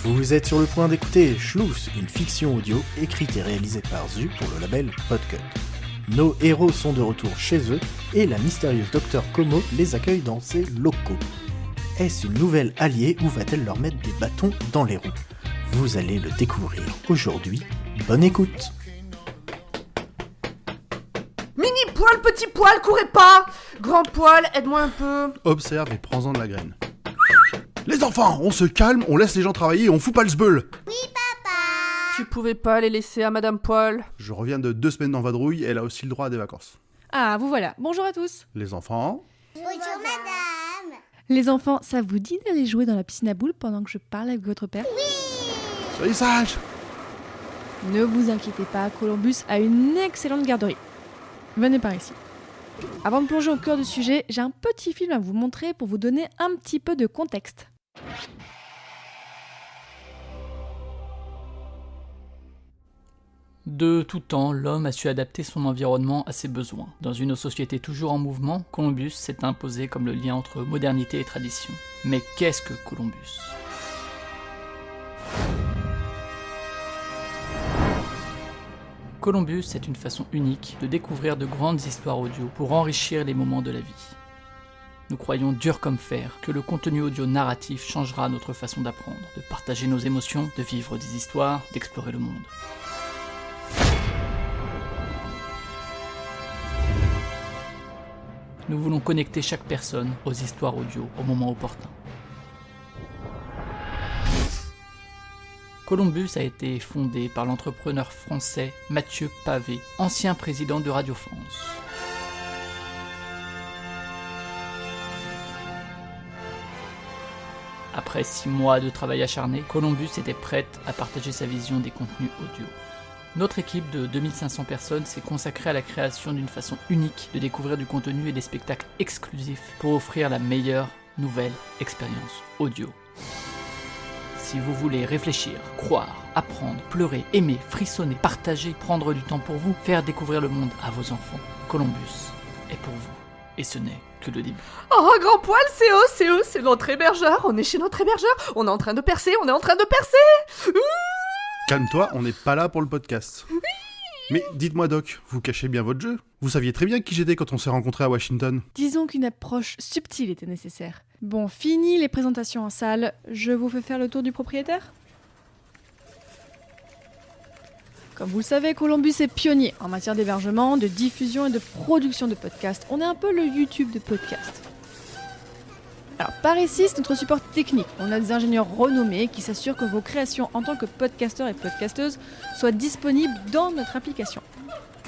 Vous êtes sur le point d'écouter Schluss, une fiction audio écrite et réalisée par Zu pour le label Podcut. Nos héros sont de retour chez eux et la mystérieuse Dr Como les accueille dans ses locaux. Est-ce une nouvelle alliée ou va-t-elle leur mettre des bâtons dans les roues ? Vous allez le découvrir aujourd'hui. Bonne écoute. Mini poil, petit poil, courez pas ! Grand poil, aide-moi un peu. Observe et prends-en de la graine. Les enfants, on se calme, on laisse les gens travailler et on fout pas le sbeul. Oui, papa. Tu pouvais pas les laisser à Madame Poil. Je reviens de 2 semaines en vadrouille, elle a aussi le droit à des vacances. Ah, vous voilà. Bonjour à tous. Les enfants, Bonjour, madame. Les enfants, ça vous dit d'aller jouer dans la piscine à boules pendant que je parle avec votre père ? soyez sages. Ne vous inquiétez pas, Columbus a une excellente garderie. Venez par ici. Avant de plonger au cœur du sujet, j'ai un petit film à vous montrer pour vous donner un petit peu de contexte. De tout temps, l'homme a su adapter son environnement à ses besoins. Dans une société toujours en mouvement, Columbus s'est imposé comme le lien entre modernité et tradition. Mais qu'est-ce que Columbus ? Columbus est une façon unique de découvrir de grandes histoires audio pour enrichir les moments de la vie. Nous croyons dur comme fer que le contenu audio narratif changera notre façon d'apprendre, de partager nos émotions, de vivre des histoires, d'explorer le monde. Nous voulons connecter chaque personne aux histoires audio au moment opportun. Columbus a été fondé par l'entrepreneur français Mathieu Pavé, ancien président de Radio France. Après 6 mois de travail acharné, Columbus était prête à partager sa vision des contenus audio. Notre équipe de 2500 personnes s'est consacrée à la création d'une façon unique de découvrir du contenu et des spectacles exclusifs pour offrir la meilleure nouvelle expérience audio. Si vous voulez réfléchir, croire, apprendre, pleurer, aimer, frissonner, partager, prendre du temps pour vous, faire découvrir le monde à vos enfants, Columbus est pour vous. Et ce n'est que le début. Oh, grand poil, c'est eux, c'est notre hébergeur. On est chez notre hébergeur. On est en train de percer. Calme-toi, on n'est pas là pour le podcast. Mais dites-moi Doc, vous cachez bien votre jeu ? Vous saviez très bien qui j'étais quand on s'est rencontrés à Washington. Disons qu'une approche subtile était nécessaire. Bon, fini les présentations en salle, je vous fais faire le tour du propriétaire ? Comme vous le savez, Columbus est pionnier en matière d'hébergement, de diffusion et de production de podcasts. On est un peu le YouTube de podcasts. Alors, par ici, c'est notre support technique. On a des ingénieurs renommés qui s'assurent que vos créations en tant que podcasteurs et podcasteuses soient disponibles dans notre application.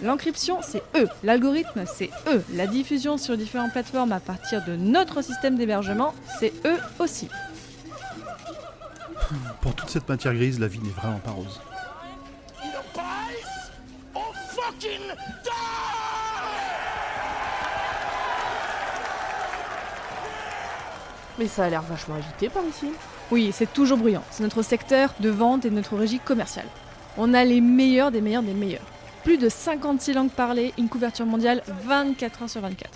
L'encryption, c'est eux. L'algorithme, c'est eux. La diffusion sur différentes plateformes à partir de notre système d'hébergement, c'est eux aussi. Pour toute cette matière grise, la vie n'est vraiment pas rose. Mais ça a l'air vachement agité par ici. Oui, c'est toujours bruyant. C'est notre secteur de vente et notre régie commerciale. On a les meilleurs des meilleurs des meilleurs. Plus de 56 langues parlées, une couverture mondiale 24 heures sur 24.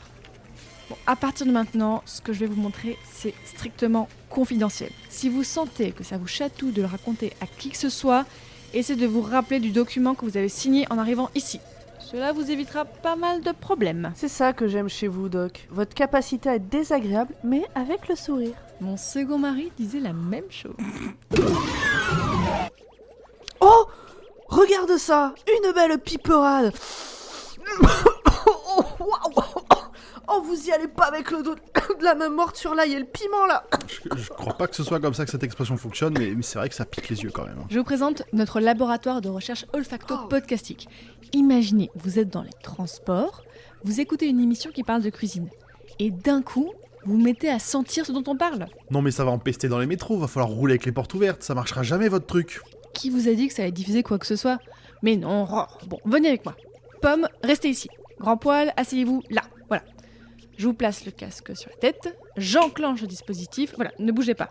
Bon, à partir de maintenant, ce que je vais vous montrer, c'est strictement confidentiel. Si vous sentez que ça vous chatouille de le raconter à qui que ce soit, essayez de vous rappeler du document que vous avez signé en arrivant ici. Cela vous évitera pas mal de problèmes. C'est ça que j'aime chez vous, Doc. Votre capacité à être désagréable, mais avec le sourire. Mon second mari disait la même chose. Oh ! Regarde ça ! Une belle piperade. Oh, vous y allez pas avec le dos de la main morte sur l'ail et le piment, là. Je crois pas que ce soit comme ça que cette expression fonctionne, mais c'est vrai que ça pique les yeux quand même. Je vous présente notre laboratoire de recherche olfacto-podcastique. Imaginez, vous êtes dans les transports, vous écoutez une émission qui parle de cuisine, et d'un coup, vous mettez à sentir ce dont on parle. Non mais ça va empester dans les métros, va falloir rouler avec les portes ouvertes, ça marchera jamais votre truc. Qui vous a dit que ça allait diffuser quoi que ce soit ? Mais non, bon, venez avec moi. Pomme, restez ici. Grand poil, asseyez-vous là, voilà. Je vous place le casque sur la tête, j'enclenche le dispositif, voilà, ne bougez pas.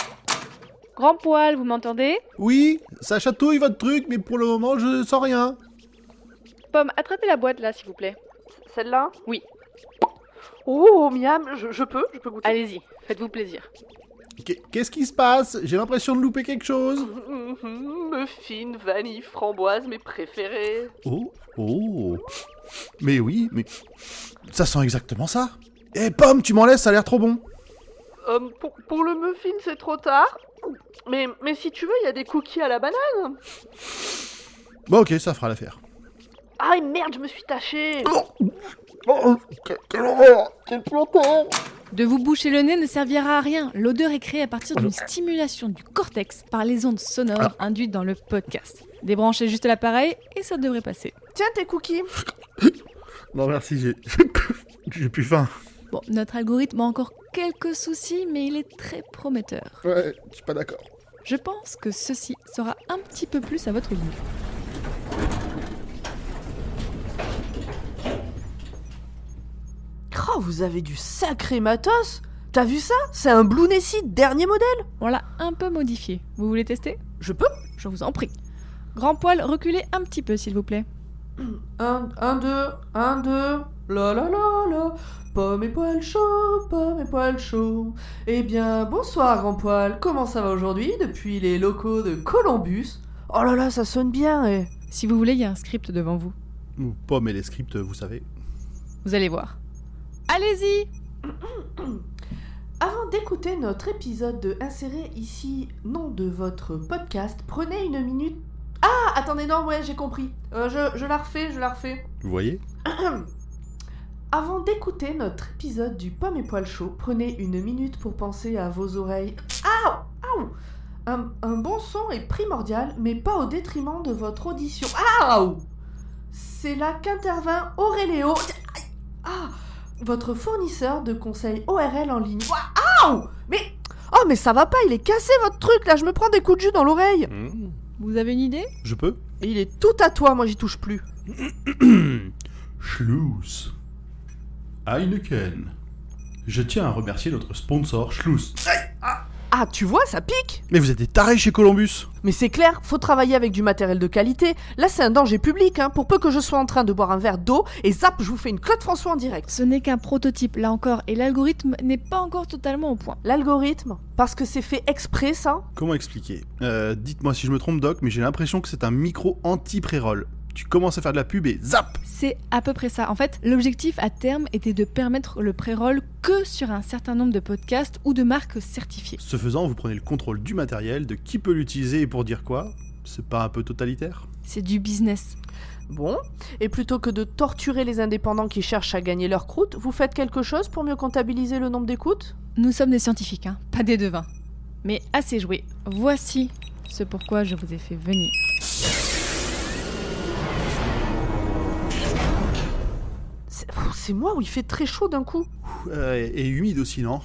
Grand poil, vous m'entendez ? Oui, ça chatouille votre truc, mais pour le moment je sens rien. Pomme, attrapez la boîte là, s'il vous plaît. Celle-là ? Oui. Oh, miam, je peux goûter. Allez-y, faites-vous plaisir. Qu'est-ce qui se passe? J'ai l'impression de louper quelque chose. Muffins, vanille, framboise, mes préférés. Oh. Mais oui, mais ça sent exactement ça. Eh Pomme, tu m'en laisses, ça a l'air trop bon. Pour le muffin, c'est trop tard. Mais si tu veux, il y a des cookies à la banane. Bon ok, ça fera l'affaire. Ah merde, je me suis tachée. Quelle horreur! Quelle planteur! De vous boucher le nez ne servira à rien. L'odeur est créée à partir d'une stimulation du cortex par les ondes sonores induites dans le podcast. Débranchez juste l'appareil et ça devrait passer. Tiens tes cookies. Non merci, j'ai plus faim. Bon, notre algorithme a encore quelques soucis, mais il est très prometteur. Ouais, je suis pas d'accord. Je pense que ceci sera un petit peu plus à votre goût. Oh, vous avez du sacré matos. T'as vu ça? C'est un Blue Nessie dernier modèle. On l'a un peu modifié. Vous voulez tester? Je peux? Je vous en prie. Grand poil, reculez un petit peu, s'il vous plaît. 1, 2, 1, 2. La la la la. Pomme et poil chaud. Eh bien, bonsoir grand poil. Comment ça va aujourd'hui depuis les locaux de Columbus? Oh là là, ça sonne bien, eh. Si vous voulez, il y a un script devant vous. Ou Pomme et les scripts, vous savez. Vous allez voir. Allez-y! Avant d'écouter notre épisode de Insérer ici nom de votre podcast, prenez une minute. Ah, attendez, non, ouais, j'ai compris. Je la refais. Vous voyez? Avant d'écouter notre épisode du Pomme et Poil Chaud, prenez une minute pour penser à vos oreilles. Aouh! Un bon son est primordial, mais pas au détriment de votre audition. Aouh! C'est là qu'intervint Auréléo. Votre fournisseur de conseils ORL en ligne. Aouh! Mais ça va pas, il est cassé votre truc, là, je me prends des coups de jus dans l'oreille. Vous avez une idée? Je peux? Et il est tout à toi, moi j'y touche plus. Schluss. Heineken. Je tiens à remercier notre sponsor Schluss. Ah, tu vois, ça pique. Mais vous êtes des tarés chez Columbus. Mais c'est clair, faut travailler avec du matériel de qualité. Là, c'est un danger public, hein. Pour peu que je sois en train de boire un verre d'eau, et zap, je vous fais une Claude François en direct. Ce n'est qu'un prototype, là encore, et l'algorithme n'est pas encore totalement au point. L'algorithme? Parce que c'est fait exprès, ça? Comment expliquer? Dites-moi si je me trompe, Doc, mais j'ai l'impression que c'est un micro anti-pré-roll. Tu commences à faire de la pub et zap! C'est à peu près ça. En fait, l'objectif à terme était de permettre le pré-roll que sur un certain nombre de podcasts ou de marques certifiées. Ce faisant, vous prenez le contrôle du matériel, de qui peut l'utiliser et pour dire quoi? C'est pas un peu totalitaire? C'est du business. Bon, et plutôt que de torturer les indépendants qui cherchent à gagner leur croûte, vous faites quelque chose pour mieux comptabiliser le nombre d'écoutes? Nous sommes des scientifiques, hein, pas des devins. Mais assez joué. Voici ce pourquoi je vous ai fait venir. C'est moi où il fait très chaud d'un coup. Et humide aussi, non?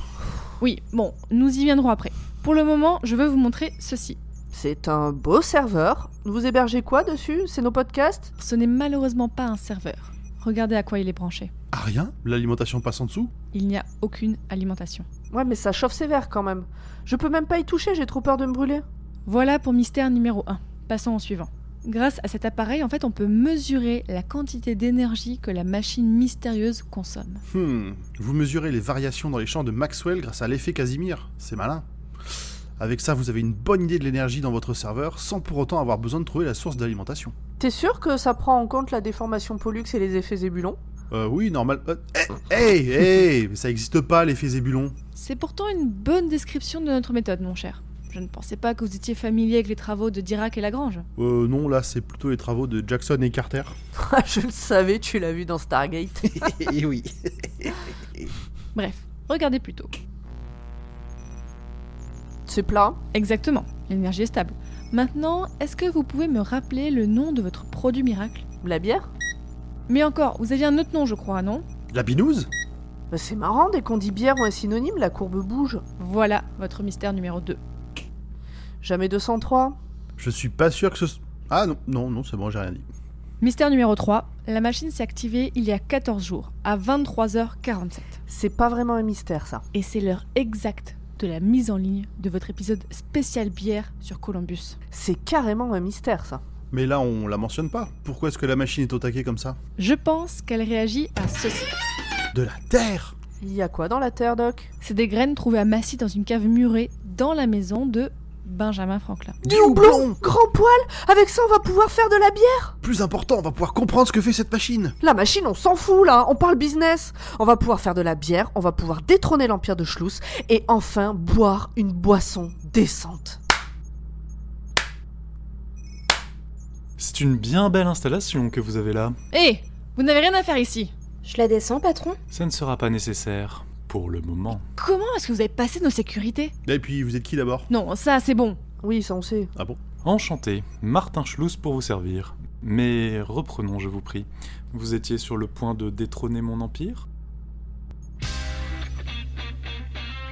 Oui, bon, nous y viendrons après. Pour le moment, je veux vous montrer ceci. C'est un beau serveur. Vous hébergez quoi dessus? C'est nos podcasts? Ce n'est malheureusement pas un serveur. Regardez à quoi il est branché. Ah rien? L'alimentation passe en dessous? Il n'y a aucune alimentation. Ouais, mais ça chauffe sévère quand même. Je peux même pas y toucher, j'ai trop peur de me brûler. Voilà pour mystère numéro 1. Passons au suivant. Grâce à cet appareil, en fait, on peut mesurer la quantité d'énergie que la machine mystérieuse consomme. Vous mesurez les variations dans les champs de Maxwell grâce à l'effet Casimir. C'est malin. Avec ça, vous avez une bonne idée de l'énergie dans votre serveur sans pour autant avoir besoin de trouver la source d'alimentation. T'es sûr que ça prend en compte la déformation Pollux et les effets Zébulon? Oui, normal. Hey, ça existe pas l'effet Zébulon. C'est pourtant une bonne description de notre méthode, mon cher. Je ne pensais pas que vous étiez familier avec les travaux de Dirac et Lagrange. Non, là, c'est plutôt les travaux de Jackson et Carter. Je le savais, tu l'as vu dans Stargate. Et oui. Bref, regardez plutôt. C'est plat. Exactement, l'énergie est stable. Maintenant, est-ce que vous pouvez me rappeler le nom de votre produit miracle? La bière? Mais encore, vous aviez un autre nom, je crois, non? La binouse? Bah c'est marrant, dès qu'on dit bière ou un synonyme, la courbe bouge. Voilà votre mystère numéro 2. Jamais 203. Je suis pas sûr que ce... Ah non, c'est bon, j'ai rien dit. Mystère numéro 3, la machine s'est activée il y a 14 jours, à 23h47. C'est pas vraiment un mystère, ça. Et c'est l'heure exacte de la mise en ligne de votre épisode spécial bière sur Columbus. C'est carrément un mystère, ça. Mais là, on la mentionne pas. Pourquoi est-ce que la machine est au taquet comme ça? Je pense qu'elle réagit à ceci. De la terre? Il y a quoi dans la terre, Doc? C'est des graines trouvées à Massy dans une cave murée dans la maison de Benjamin Franklin. Du houblon! Grand poil! Avec ça, on va pouvoir faire de la bière! Plus important, on va pouvoir comprendre ce que fait cette machine. La machine, on s'en fout là, on parle business. On va pouvoir faire de la bière, on va pouvoir détrôner l'empire de Schluss et enfin boire une boisson décente. C'est une bien belle installation que vous avez là. Hé, vous n'avez rien à faire ici. Je la descends, patron? Ça ne sera pas nécessaire, pour le moment. Comment est-ce que vous avez passé nos sécurités? Et puis, vous êtes qui d'abord? Non, ça c'est bon. Oui, ça on sait. Ah bon? Enchanté, Martin Schluss pour vous servir. Mais reprenons, je vous prie. Vous étiez sur le point de détrôner mon empire?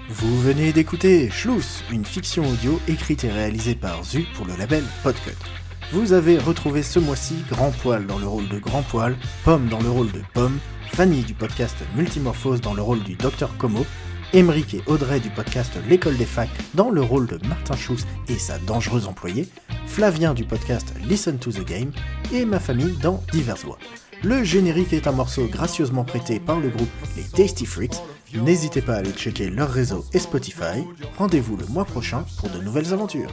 Vous venez d'écouter Schluss, une fiction audio écrite et réalisée par Zu pour le label Podcut. Vous avez retrouvé ce mois-ci Grand Poil dans le rôle de Grand Poil, Pomme dans le rôle de Pomme, Fanny du podcast Multimorphose dans le rôle du Dr Como, Émeric et Audrey du podcast L'école des facs dans le rôle de Martin Schluss et sa dangereuse employée, Flavien du podcast Listen to the Game et ma famille dans Diverses Voix. Le générique est un morceau gracieusement prêté par le groupe Les Tasty Freaks. N'hésitez pas à aller checker leur réseau et Spotify. Rendez-vous le mois prochain pour de nouvelles aventures.